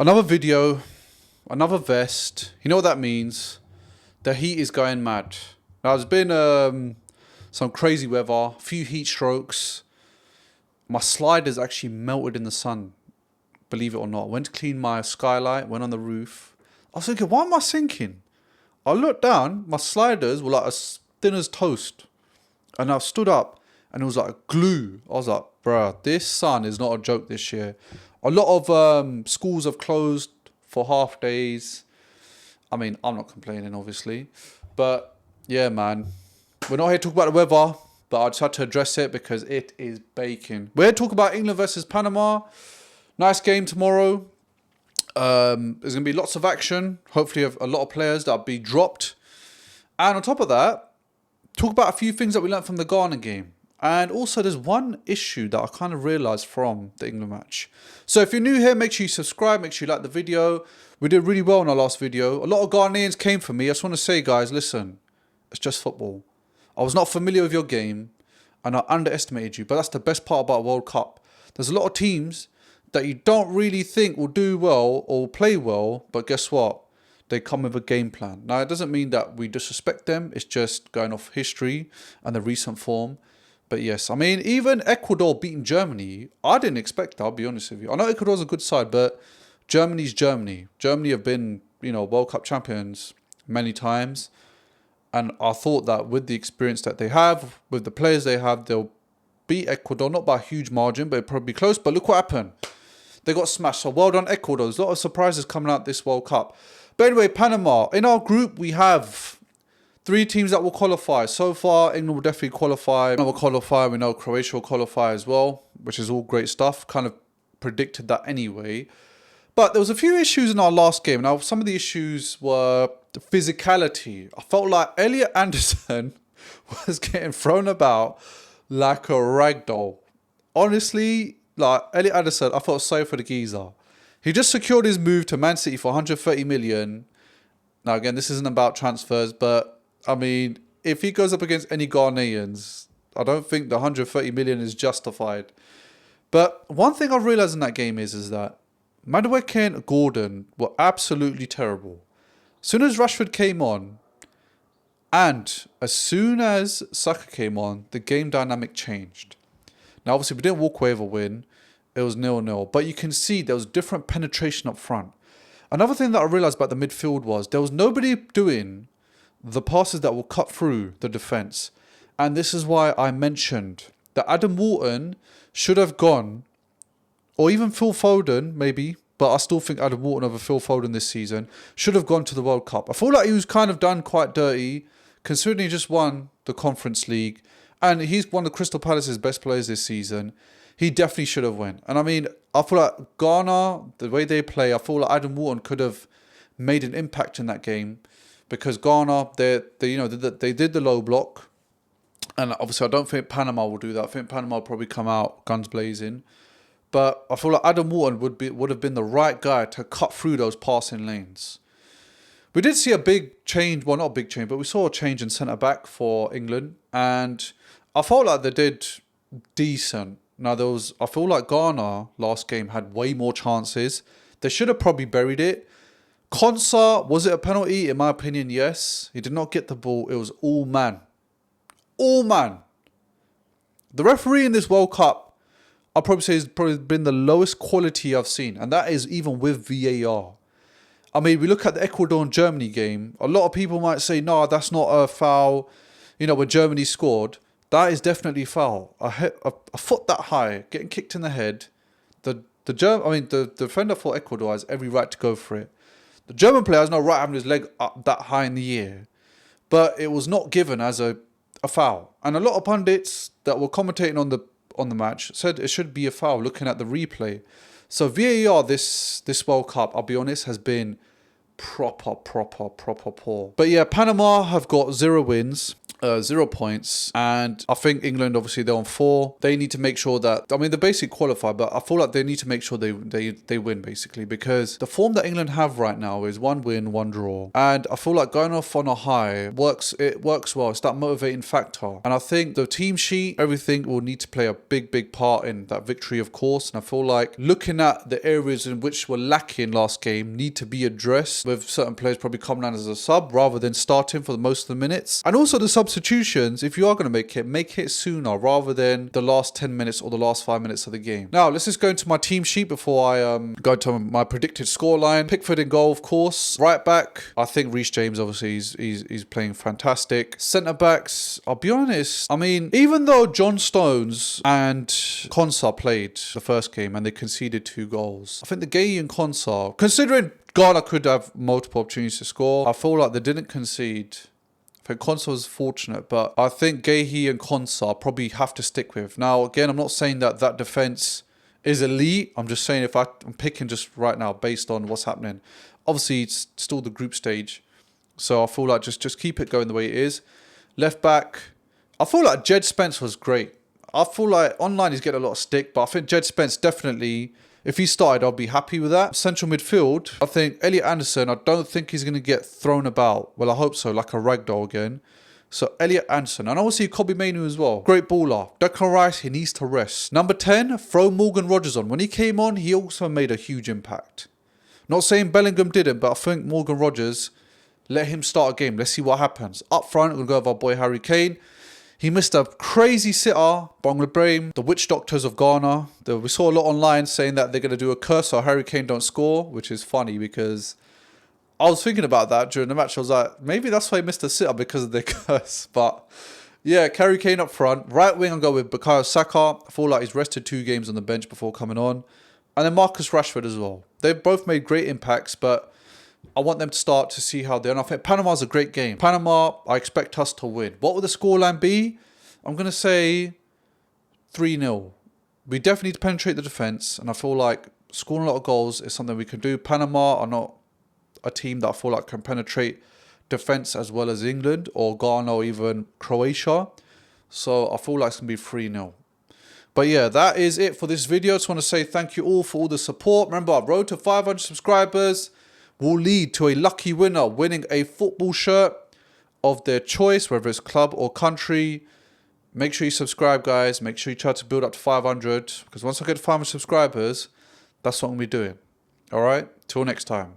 Another video, another vest. You know what that means? The heat is going mad. Now, there's been some crazy weather, a few heat strokes. My sliders actually melted in the sun, believe it or not. Went to clean my skylight, went on the roof. I was thinking, why am I sinking? I looked down, my sliders were like as thin as toast. And I stood up and it was like glue. I was like, bruh, this sun is not a joke this year. A lot of schools have closed for half days. I mean, I'm not complaining, obviously. But yeah, man. We're not here to talk about the weather, but I just had to address it because it is baking. We're here to talk about England versus Panama. Nice game tomorrow. There's going to be lots of action. Hopefully, a lot of players that'll be dropped. And on top of that, talk about a few things that we learned from the Ghana game. And also, there's one issue that I kind of realised from the England match. So if you're new here, make sure you subscribe. Make sure you like the video. We did really well in our last video. A lot of Ghanaians came for me. I just want to say, guys, listen. It's just football. I was not familiar with your game. And I underestimated you. But that's the best part about World Cup. There's a lot of teams that you don't really think will do well or play well. But guess what? They come with a game plan. Now, it doesn't mean that we disrespect them. It's just going off history and the recent form. But yes, I mean, even Ecuador beating Germany, I didn't expect that, I'll be honest with you. I know Ecuador's a good side, but Germany's Germany. Germany have been, World Cup champions many times. And I thought that with the experience that they have, with the players they have, they'll beat Ecuador, not by a huge margin, but it'll probably be close. But look what happened. They got smashed. So well done, Ecuador. There's a lot of surprises coming out this World Cup. But anyway, Panama. In our group, we have 3 teams that will qualify. So far, England will definitely qualify. England will qualify. We know Croatia will qualify as well, which is all great stuff. Kind of predicted that anyway. But there was a few issues in our last game. Now, some of the issues were the physicality. I felt like Elliot Anderson was getting thrown about like a ragdoll. Honestly, like Elliot Anderson, I felt sorry for the geezer. He just secured his move to Man City for 130 million. Now, again, this isn't about transfers, but I mean, if he goes up against any Ghanaians, I don't think the 130 million is justified. But one thing I've realised in that game is that Madueke and Gordon were absolutely terrible. As soon as Rashford came on, and as soon as Saka came on, the game dynamic changed. Now, obviously, we didn't walk away with a win. It was 0-0. But you can see there was different penetration up front. Another thing that I realised about the midfield was there was nobody doing the passes that will cut through the defence. And this is why I mentioned that Adam Wharton should have gone, or even Phil Foden, maybe, but I still think Adam Wharton over Phil Foden this season, should have gone to the World Cup. I feel like he was kind of done quite dirty, considering he just won the Conference League, and he's one of Crystal Palace's best players this season. He definitely should have won. And I mean, I feel like Ghana, the way they play, I feel like Adam Wharton could have made an impact in that game. Because Ghana, they did the low block, and obviously I don't think Panama will do that. I think Panama will probably come out guns blazing, but I feel like Adam Wharton would have been the right guy to cut through those passing lanes. We did see a big change, well, not a big change, but we saw a change in centre back for England, and I felt like they did decent. Now I feel like Ghana last game had way more chances. They should have probably buried it. Konsa, was it a penalty? In my opinion, yes. He did not get the ball. It was all man. All man. The referee in this World Cup, I'll probably say, has probably been the lowest quality I've seen. And that is even with VAR. I mean, we look at the Ecuador and Germany game. A lot of people might say, no, that's not a foul. When Germany scored. That is definitely foul. A foot that high, getting kicked in the head. The defender for Ecuador has every right to go for it. The German player has no right having his leg up that high in the air. But it was not given as a foul. And a lot of pundits that were commentating on the match said it should be a foul looking at the replay. So VAR this World Cup, I'll be honest, has been proper poor. But yeah, Panama have got 0 wins. 0 points. And I think England, obviously, they're on 4. They need to make sure that, I mean, they're basically qualified, but I feel like they need to make sure they win, basically, because the form that England have right now is 1 win, 1 draw. And I feel like going off on a high works well. It's that motivating factor. And I think the team sheet, everything will need to play a big part in that victory, of course. And I feel like looking at the areas in which were lacking last game need to be addressed, with certain players probably coming down as a sub rather than starting for most of the minutes. And also the substitutions, if you are going to make it sooner rather than the last 10 minutes or the last 5 minutes of the game. Now, let's just go into my team sheet before I go to my predicted scoreline. Pickford in goal, of course. Right back, I think Reece James, obviously, he's playing fantastic. Centre backs, I'll be honest, I mean, even though John Stones and Konsa played the first game and they conceded 2 goals, I think the Gay and Konsa, considering Ghana could have multiple opportunities to score, I feel like they didn't concede. I think Konsa was fortunate, but I think Gehi and Konsa probably have to stick with. Now, again, I'm not saying that defense is elite. I'm just saying I'm picking just right now based on what's happening. Obviously, it's still the group stage, so I feel like just keep it going the way it is. Left back, I feel like Jed Spence was great. I feel like online he's getting a lot of stick, but I think Jed Spence definitely, if he started, I'll be happy with that. Central midfield, I think Elliot Anderson, I don't think he's going to get thrown about. Well, I hope so, like a ragdoll again. So Elliot Anderson, and obviously Kobe Mainu as well. Great baller. Declan Rice, he needs to rest. Number 10, throw Morgan Rogers on. When he came on, he also made a huge impact. Not saying Bellingham didn't, but I think Morgan Rogers, let him start a game. Let's see what happens. Up front, we'll go with our boy Harry Kane. He missed a crazy sitter, Bangla Brahim, the witch doctors of Ghana. We saw a lot online saying that they're going to do a curse so Harry Kane don't score, which is funny because I was thinking about that during the match. I was like, maybe that's why he missed a sitter, because of their curse. But yeah, Harry Kane up front. Right wing, I'll go with Bukayo Saka. I feel like he's rested 2 games on the bench before coming on. And then Marcus Rashford as well. They've both made great impacts, but I want them to start to see how they're. And I think Panama's a great game. Panama, I expect us to win. What will the scoreline be? I'm going to say 3-0. We definitely need to penetrate the defence. And I feel like scoring a lot of goals is something we can do. Panama are not a team that I feel like can penetrate defence as well as England or Ghana or even Croatia. So I feel like it's going to be 3-0. But yeah, that is it for this video. I just want to say thank you all for all the support. Remember, our road to 500 subscribers will lead to a lucky winner winning a football shirt of their choice, whether it's club or country. Make sure you subscribe, guys. Make sure you try to build up to 500, because once I get to 500 subscribers, that's what I'm going to be doing. All right? Till next time.